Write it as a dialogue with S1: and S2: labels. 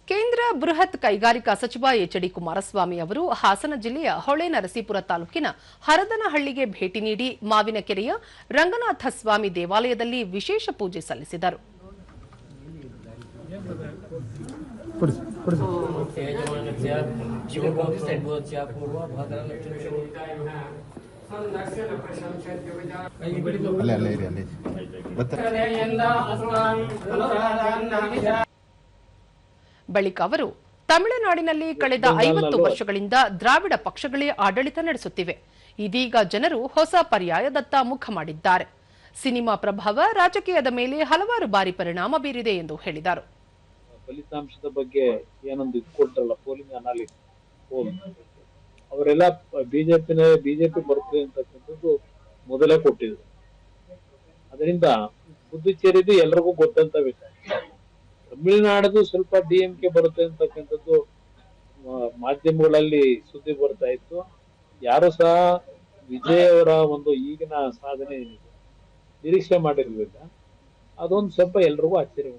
S1: ಕೇಂದ್ರ ಬೃಹತ್ ಕೈಗಾರಿಕಾ ಸಚಿವ ಎಚ್.ಡಿ. ಕುಮಾರಸ್ವಾಮಿ ಅವರು ಹಾಸನ ಜಿಲ್ಲೆಯ ಹೊಳೆನರಸೀಪುರ ತಾಲೂಕಿನ ಹರದನಹಳ್ಳಿಗೆ ಭೇಟಿ ನೀಡಿ ಮಾವಿನಕೆರೆಯ ರಂಗನಾಥ ಸ್ವಾಮಿ ದೇವಾಲಯದಲ್ಲಿ ವಿಶೇಷ ಪೂಜೆ ಸಲ್ಲಿಸಿದರು. ಬಳಿಕ ಅವರು ತಮಿಳುನಾಡಿನಲ್ಲಿ ಕಳೆದ 50 ವರ್ಷಗಳಿಂದ ದ್ರಾವಿಡ ಪಕ್ಷಗಳೇ ಆಡಳಿತ ನಡೆಸುತ್ತಿವೆ. ಇದೀಗ ಜನರು ಹೊಸ ಪರ್ಯಾಯದತ್ತ ಮುಖ ಮಾಡಿದ್ದಾರೆ. ಸಿನಿಮಾ ಪ್ರಭಾವ ರಾಜಕೀಯದ ಮೇಲೆ ಹಲವಾರು ಬಾರಿ ಪರಿಣಾಮ ಬೀರಿದೆ ಎಂದು ಹೇಳಿದರು.
S2: ಫಲಿತಾಂಶದ ಬಗ್ಗೆ ಏನೊಂದು ಕೊಟ್ಟರಲ್ಲ, ಪೋಲಿಂಗ್ ಅನಾಲಿಸಿಸ್ ಅವರೆಲ್ಲ ಬಿಜೆಪಿ ಬರ್ತದೆ ಅಂತಕ್ಕಂಥದ್ದು ಮೊದಲೇ ಕೊಟ್ಟಿದ್ರು. ಅದರಿಂದ ಪುದುಚೇರಿದು ಎಲ್ರಿಗೂ ಗೊತ್ತಂತ ವಿಷಯ. ತಮಿಳುನಾಡದು ಸ್ವಲ್ಪ ಡಿಎಂಕೆ ಬರುತ್ತೆ ಅಂತಕ್ಕಂಥದ್ದು ಮಾಧ್ಯಮಗಳಲ್ಲಿ ಸುದ್ದಿ ಬರ್ತಾ ಇತ್ತು. ಯಾರು ಸಹ ವಿಜಯ್ ಅವರ ಒಂದು ಈಗಿನ ಸಾಧನೆ ಏನಿದೆ ನಿರೀಕ್ಷೆ ಮಾಡಿರ್ಲಿಲ್ಲ. ಅದೊಂದು ಸ್ವಲ್ಪ ಎಲ್ರಿಗೂ ಆಶ್ಚರ್ಯ.